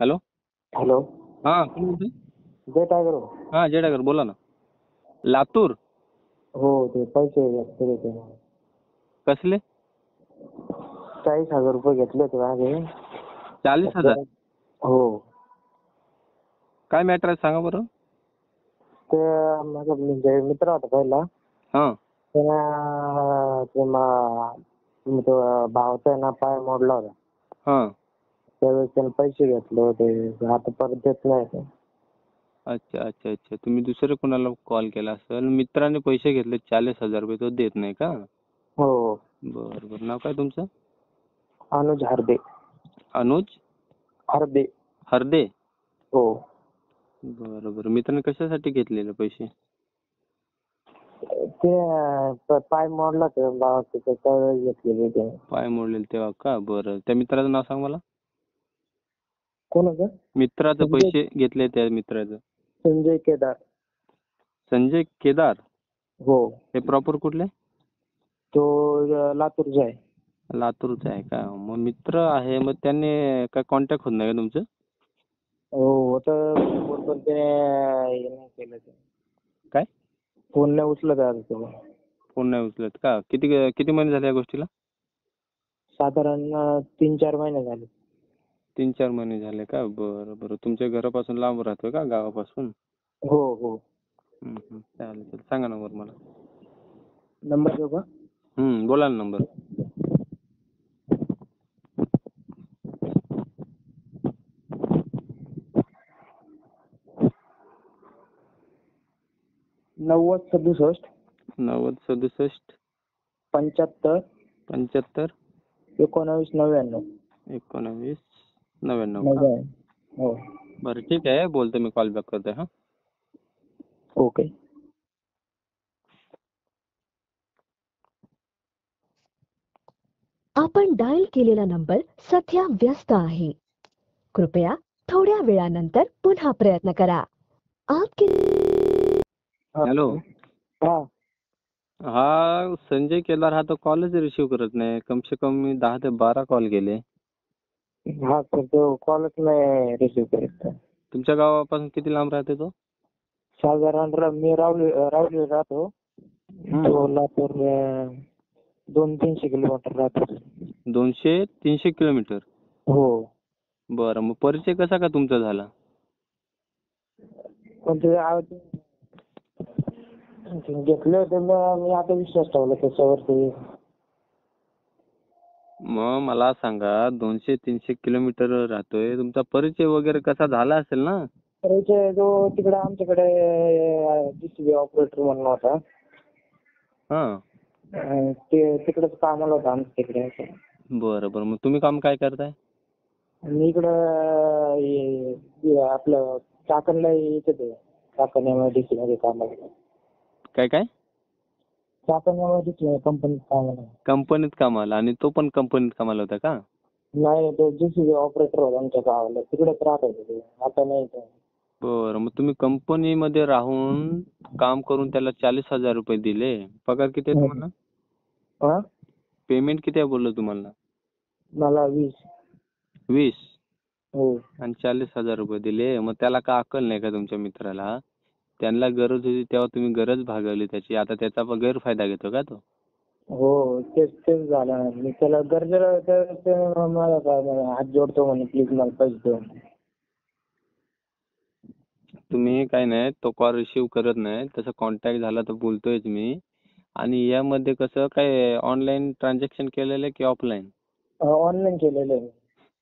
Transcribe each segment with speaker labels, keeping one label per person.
Speaker 1: Hello.
Speaker 2: Hello.
Speaker 1: हा, कोण बोलतोय?
Speaker 2: जय टायगर हो.
Speaker 1: हा, जय टायगर, बोला ना. लातूर
Speaker 2: हो, ते पैसे घेतले होते ना.
Speaker 1: कसले?
Speaker 2: 40,000 रुपये घेतले होते मागे.
Speaker 1: 40,000?
Speaker 2: हो.
Speaker 1: काय मॅटर आहे सांगा बरं.
Speaker 2: ते माझा म्हणजे मित्र होता पहिला.
Speaker 1: हा.
Speaker 2: त्यानं तो भावाचा आहे ना पाय मोडला होता.
Speaker 1: हा.
Speaker 2: त्यावेळेस त्याने पैसे घेतले होते. आता परत देत नाही ते.
Speaker 1: अच्छा अच्छा अच्छा, तुम्ही दुसरे कोणाला कॉल केला असेल. मित्राने पैसे घेतले 40,000 रुपये, तो देत नाही का?
Speaker 2: हो.
Speaker 1: बरं बरं. नाव काय तुमचं?
Speaker 2: अनुज हरदे.
Speaker 1: अनुज
Speaker 2: हरदे.
Speaker 1: हरदे.
Speaker 2: हो.
Speaker 1: बरं बरं. मित्राने कशासाठी घेतलेले पैसे?
Speaker 2: ते पाय मोडला होता भावाचा, त्यावेळेस घेतलेले ते.
Speaker 1: पाय मोडलेले तेव्हा का? बरं. त्या मित्राचं नाव सांग मला.
Speaker 2: कोणाचं?
Speaker 1: मित्राचं पैसे घेतले त्या मित्राचं.
Speaker 2: संजय केदार.
Speaker 1: संजय केदार.
Speaker 2: हो.
Speaker 1: हे प्रॉपर कुठले?
Speaker 2: तो लातूरचा आहे.
Speaker 1: लातूरचा आहे का? मग मित्र आहे, मग त्यांनी काय कॉन्टॅक्ट होत नाही का तुमचं?
Speaker 2: हो होतं, पण ते हे नाही केलं ते.
Speaker 1: काय?
Speaker 2: फोन नाही उचलत आहे तो.
Speaker 1: फोन नाही उचलत का? किती किती महिने झाले या गोष्टीला?
Speaker 2: साधारण 3-4 महिने झाले.
Speaker 1: 3-4 महिने झाले का? बरं बरं. तुमच्या घरापासून लांब राहतोय का, गावापासून?
Speaker 2: हो हो.
Speaker 1: चालेल चालेल. सांगा नंबर मला.
Speaker 2: नंबर देऊ का?
Speaker 1: बोला ना नंबर.
Speaker 2: 90-67
Speaker 1: 90-67
Speaker 2: 75
Speaker 1: 75
Speaker 2: 19-99.
Speaker 1: 19-99 का?
Speaker 2: हो.
Speaker 1: बरं ठीक आहे, बोलतो मी, कॉल बॅक करतोय. हा.
Speaker 2: ओके.
Speaker 3: आपण डायल केलेला नंबर सध्या व्यस्त आहे. कृपया थोड्या वेळानंतर पुन्हा प्रयत्न करा. आपके
Speaker 1: हॅलो.
Speaker 2: हा.
Speaker 1: हा संजय केदार, हा तर कॉलच रिसिव्ह करत नाही. कम से कम मी 10 ते 12 कॉल केले.
Speaker 2: हा तर तो कॉलच नाही रिसिव्ह करत.
Speaker 1: तुमच्या गावापासून किती लांब राहते तो?
Speaker 2: साधारण मी रावली राहतो. तो लातूर 200-300 किलोमीटर राहतो.
Speaker 1: 200-300 किलोमीटर?
Speaker 2: हो.
Speaker 1: बरं. मग परिचय कसा का तुमचा झाला?
Speaker 2: पण ते घेतले होते, मी आता विश्वास ठेवला त्याच्यावरती.
Speaker 1: मग मला सांगा, 200-300 किलोमीटर राहतोय, तुमचा परिचय वगैरे कसा झाला असेल ना?
Speaker 2: परिचय जो तिकडे आमच्याकडे DCBI ऑपरेटर म्हणून होता.
Speaker 1: हा.
Speaker 2: ते तिकडेच कामाला होता आमच्या तिकडे.
Speaker 1: बरं बरं. मग तुम्ही काम काय करताय?
Speaker 2: मी इकडं आपलं चाकणला येते ते. चाकण MIDC मध्ये कामाला.
Speaker 1: काय काय?
Speaker 2: चाकण MIDC कंपनीत कामाला.
Speaker 1: कंपनीत कामाला? आणि तो पण कंपनीत कामाला होता का?
Speaker 2: नाही, तो DCBI ऑपरेटर होता आमच्या गावाला. तिकडेच राहत होते ते. आता नाही तो.
Speaker 1: बरं. मग तुम्ही कंपनीमध्ये राहून काम करून त्याला 40,000 रुपये दिले. पगार किती आहे तुम्हाला?
Speaker 2: हा?
Speaker 1: पेमेंट किती आहे बोललो तुम्हाला?
Speaker 2: मला 20.
Speaker 1: 20?
Speaker 2: हो.
Speaker 1: आणि 40,000 रुपये दिले. मग त्याला का अक्कल नाही का तुमच्या मित्राला? त्यांना गरज होती तेव्हा तुम्ही गरज भागवली त्याची. आता त्याचा गैरफायदा घेतो का तो?
Speaker 2: हो, तेच झालं. मी त्याला गरजेला तर मला हात जोडतो म्हणे, प्लीज मला पैसे दे.
Speaker 1: तुम्ही काय नाही, तो कॉल रिसिव्ह करत नाही. तसं कॉन्टॅक्ट झाला तर बोलतोयच मी. आणि यामध्ये कसं काय, ऑनलाईन ट्रान्झॅक्शन केलेलं आहे की ऑफलाईन?
Speaker 2: ऑनलाईन केलेलं आहे.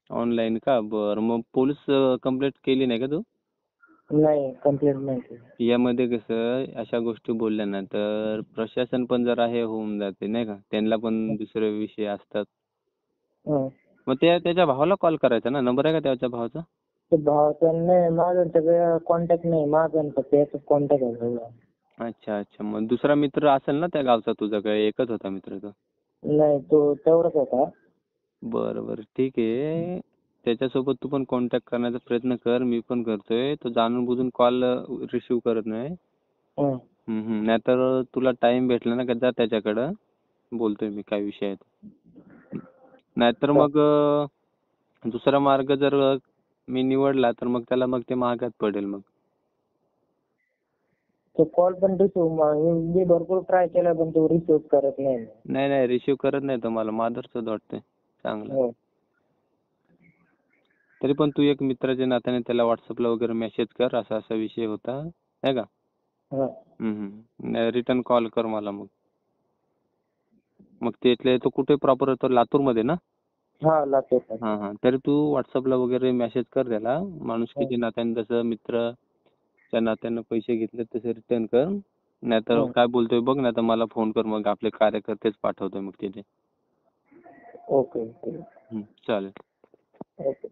Speaker 1: ऑनलाईन का? बरं. मग पोलीस कंप्लेंट केली नाही का तू?
Speaker 2: नाही, कंप्लेंट नाही केली.
Speaker 1: यामध्ये कसं, अशा गोष्टी बोलल्या ना तर प्रशासन पण जरा हे होऊन जाते नाही का, त्यांना पण दुसरे विषय असतात. मग त्याच्या भावाला कॉल करायचा ना. नंबर आहे का त्याच्या भावाचा?
Speaker 2: भावाचा नाही, माझा सगळं कॉन्टॅक्ट नाही. माझा फक्त याचाच कॉन्टॅक्ट आहे.
Speaker 1: अच्छा अच्छा. मग दुसरा मित्र असेल ना त्या गावचा तुझा, काय एकच होता मित्र तो?
Speaker 2: नाही, तो तेवढाच होता.
Speaker 1: बरं बरं ठीक आहे. त्याच्यासोबत तू पण कॉन्टॅक्ट करण्याचा प्रयत्न कर. मी पण करतोय. तो जाणून बुजून कॉल रिसिव्ह करत नाही. नाहीतर तुला टाइम भेटला ना का, जा त्याच्याकडं, बोलतोय मी काय विषय आहे. नाहीतर मग दुसरा मार्ग जर मी निवडला तर मग त्याला मग ते महागात पडेल मग.
Speaker 2: तो कॉल पण रिसिव्ह मी भरपूर ट्राय केला पण तो रिसिव्ह करत नाही.
Speaker 1: नाही रिसिव्ह करत नाही तो मला माधुरचंच वाटतंय चांगला.
Speaker 2: हो.
Speaker 1: तरी पण तू एक मित्राच्या नात्याने त्याला व्हॉट्सअपला वगैरे मेसेज कर, असा असा विषय होता नाही का.
Speaker 2: हा.
Speaker 1: रिटर्न कॉल कर मला मग. मग ते तो कुठे प्रॉपर येतो, लातूरमध्ये ना.
Speaker 2: हा लातूर.
Speaker 1: हा तरी तू व्हॉट्सअपला वगैरे मेसेज कर त्याला, माणुसकीच्या नात्याने जसं मित्राच्या नात्यानं पैसे घेतले तसे रिटर्न कर. नाहीतर काय बोलतोय बघ, नाही तर मला फोन कर, मग आपले कार्यकर्तेच पाठवतोय मग तिथे.
Speaker 2: ओके.
Speaker 1: चालेल.
Speaker 2: ओके.